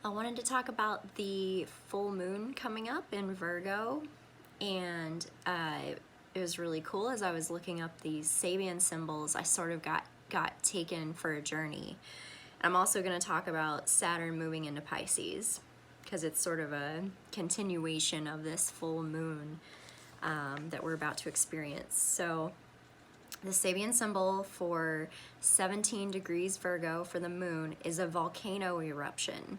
I wanted to talk about the full moon coming up in Virgo, and it was really cool. As I was looking up these Sabian symbols, I sort of got taken for a journey. I'm also going to talk about Saturn moving into Pisces, because it's sort of a continuation of this full moon that we're about to experience. So the Sabian symbol for 17 degrees Virgo for the moon is a volcano eruption,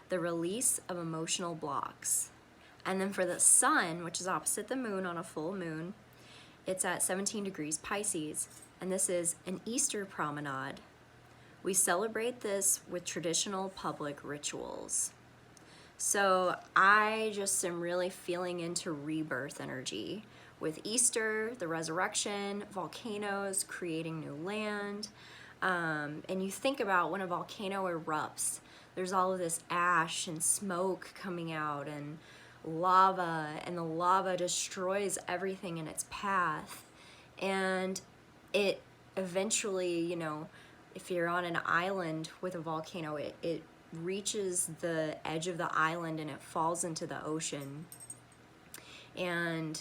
the release of emotional blocks. And then for the sun, which is opposite the moon on a full moon, it's at 17 degrees Pisces, and this is an Easter promenade. We celebrate this with traditional public rituals. So I just am really feeling into rebirth energy with Easter, the resurrection, volcanoes, creating new land. And you think about when a volcano erupts, there's all of this ash and smoke coming out and the lava destroys everything in its path. And it eventually, if you're on an island with a volcano, it reaches the edge of the island and it falls into the ocean. And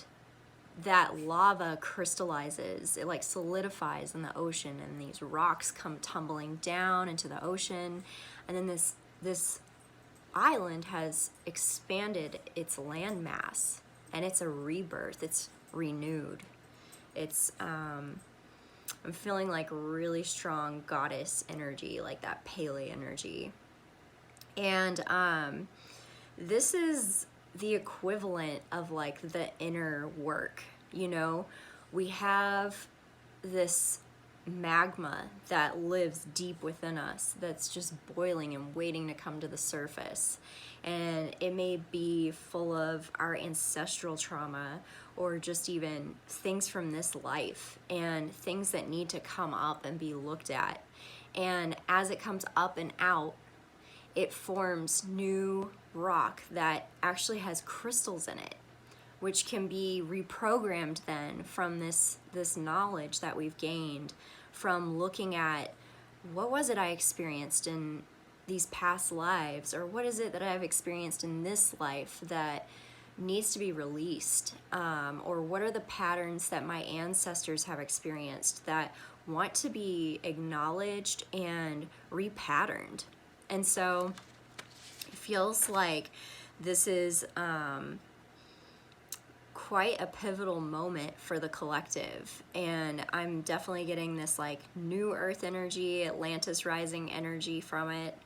that lava crystallizes, it like solidifies in the ocean, and these rocks come tumbling down into the ocean. And then this island has expanded its land mass, and it's a rebirth, it's renewed. It's I'm feeling like really strong goddess energy, like that Pele energy. And this is the equivalent of like the inner work. We have this magma that lives deep within us that's just boiling and waiting to come to the surface. And it may be full of our ancestral trauma or just even things from this life and things that need to come up and be looked at. And as it comes up and out, it forms new rock that actually has crystals in it, which can be reprogrammed then from this knowledge that we've gained from looking at what was it I experienced in these past lives, or what is it that I've experienced in this life that needs to be released, or what are the patterns that my ancestors have experienced that want to be acknowledged and repatterned. And so it feels like this is quite a pivotal moment for the collective, and I'm definitely getting this like new earth energy, Atlantis rising energy from it.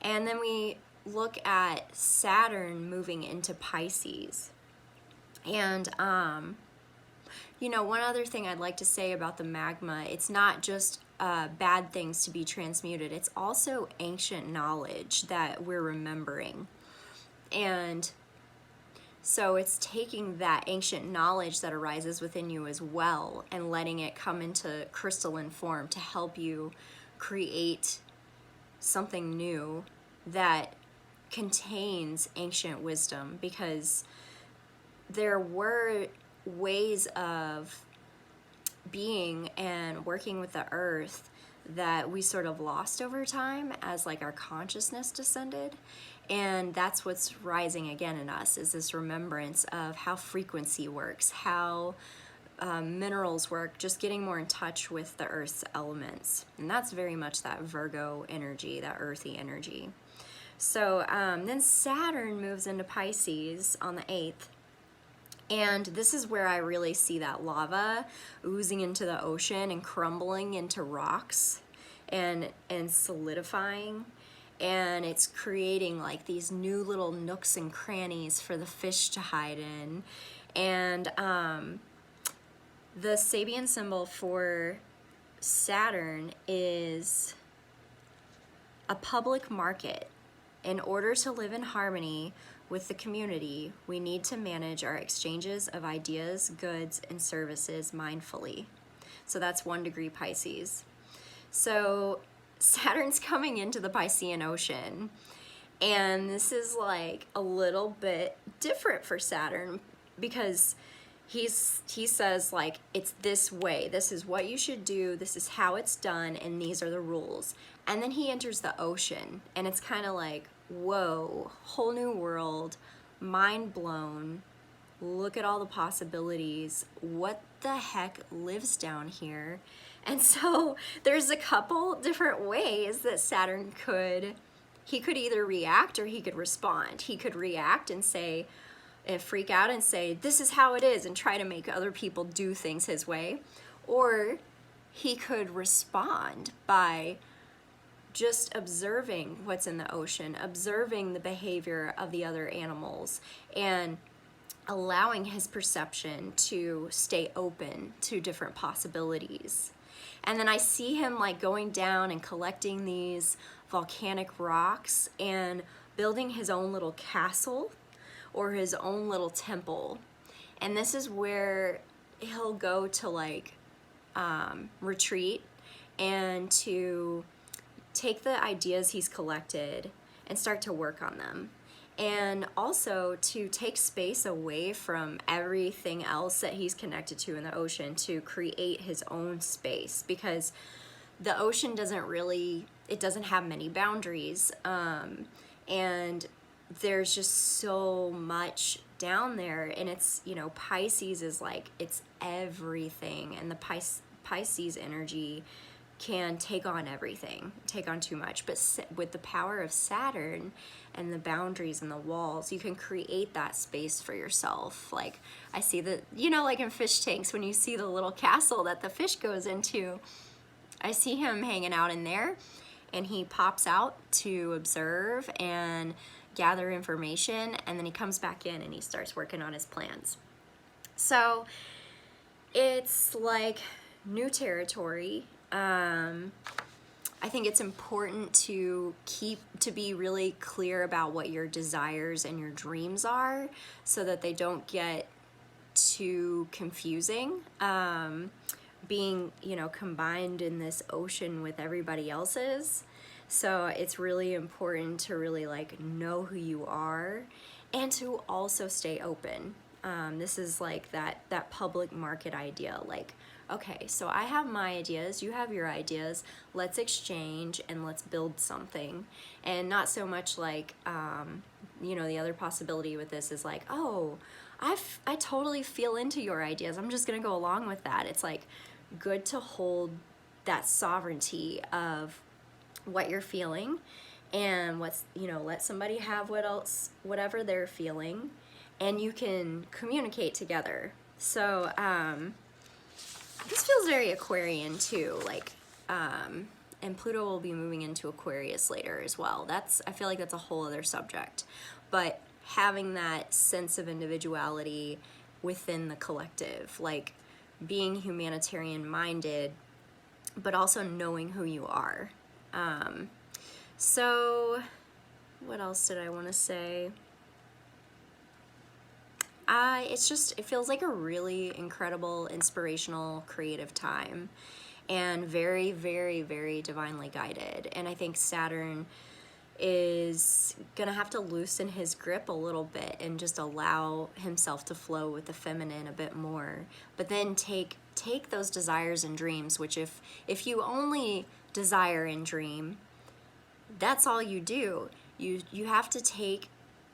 And then we look at Saturn moving into Pisces. And one other thing I'd like to say about the magma, it's not just bad things to be transmuted, it's also ancient knowledge that we're remembering. And so it's taking that ancient knowledge that arises within you as well and letting it come into crystalline form to help you create something new that contains ancient wisdom, because there were ways of being and working with the earth that we sort of lost over time as like our consciousness descended. And that's what's rising again in us, is this remembrance of how frequency works, how minerals work, just getting more in touch with the earth's elements. And that's very much that Virgo energy, that earthy energy. So then Saturn moves into Pisces on the 8th. And this is where I really see that lava oozing into the ocean and crumbling into rocks and solidifying. And it's creating like these new little nooks and crannies for the fish to hide in. And the Sabian symbol for Saturn is a public market. In order to live in harmony with the community, we need to manage our exchanges of ideas, goods, and services mindfully. So that's 1 degree Pisces. So Saturn's coming into the Piscean Ocean, and this is like a little bit different for Saturn, because he says like, it's this way, this is what you should do, this is how it's done, and these are the rules. And then he enters the ocean, and it's kind of like, whoa, whole new world, mind blown. Look at all the possibilities. What the heck lives down here? And so there's a couple different ways that Saturn he could either react or he could respond. He could react and say, freak out and say, this is how it is, and try to make other people do things his way. Or he could respond by just observing what's in the ocean, observing the behavior of the other animals, and allowing his perception to stay open to different possibilities. And then I see him like going down and collecting these volcanic rocks and building his own little castle or his own little temple. And this is where he'll go to like retreat and to take the ideas he's collected and start to work on them. And also to take space away from everything else that he's connected to in the ocean to create his own space, because the ocean it doesn't have many boundaries, and there's just so much down there. And it's, you know, Pisces is like, it's everything, and the Pisces energy can take on everything, take on too much. But with the power of Saturn and the boundaries and the walls, you can create that space for yourself. Like I see that, you know, like in fish tanks, when you see the little castle that the fish goes into, I see him hanging out in there, and he pops out to observe and gather information, and then he comes back in and he starts working on his plans. So it's like new territory. I think it's important to be really clear about what your desires and your dreams are, so that they don't get too confusing, being, you know, combined in this ocean with everybody else's. So it's really important to really like know who you are, and to also stay open. This is like that public market idea, like, okay, so I have my ideas, you have your ideas, let's exchange and let's build something. And not so much like, you know, the other possibility with this is like, oh, I totally feel into your ideas, I'm just gonna go along with that. It's like good to hold that sovereignty of what you're feeling, and what's, you know, let somebody have whatever they're feeling, and you can communicate together. So, this feels very Aquarian too, like, and Pluto will be moving into Aquarius later as well. I feel like that's a whole other subject. But having that sense of individuality within the collective, like being humanitarian minded, but also knowing who you are. So what else did I want to say? It feels like a really incredible, inspirational, creative time, and very, very, very divinely guided. And I think Saturn is gonna have to loosen his grip a little bit and just allow himself to flow with the feminine a bit more. But then take those desires and dreams, which if you only desire and dream, that's all you do. You have to take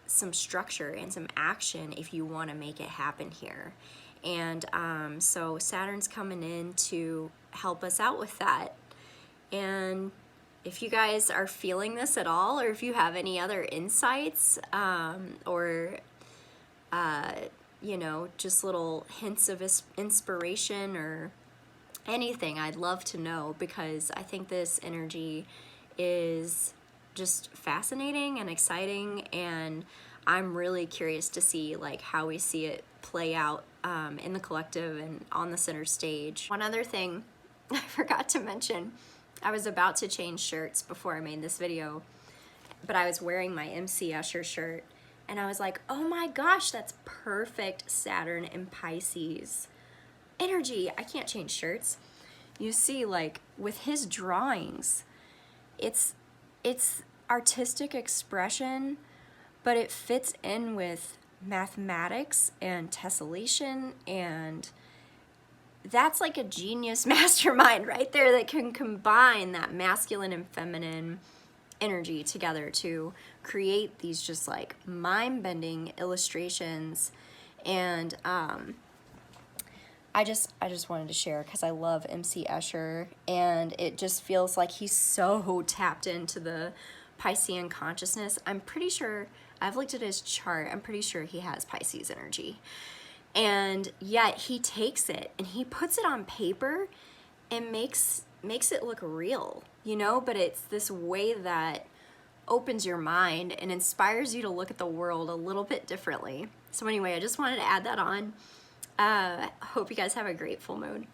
some structure and some action if you want to make it happen here. And so Saturn's coming in to help us out with that. And if you guys are feeling this at all, or if you have any other insights, or you know, just little hints of inspiration or anything, I'd love to know, because I think this energy is just fascinating and exciting, and I'm really curious to see like how we see it play out in the collective and on the center stage. One other thing I forgot to mention, I was about to change shirts before I made this video, but I was wearing my MC Usher shirt, and I was like, oh my gosh, that's perfect Saturn and Pisces energy. I can't change shirts. You see, like with his drawings, it's artistic expression, but it fits in with mathematics and tessellation, and that's like a genius mastermind right there that can combine that masculine and feminine energy together to create these just like mind-bending illustrations. And I just wanted to share because I love MC Escher, and it just feels like he's so tapped into the Piscean consciousness. I'm pretty sure, I've looked at his chart, I'm pretty sure he has Pisces energy. And yet he takes it and he puts it on paper and makes it look real, you know, but it's this way that opens your mind and inspires you to look at the world a little bit differently. So anyway, I just wanted to add that on. Hope you guys have a great full moon.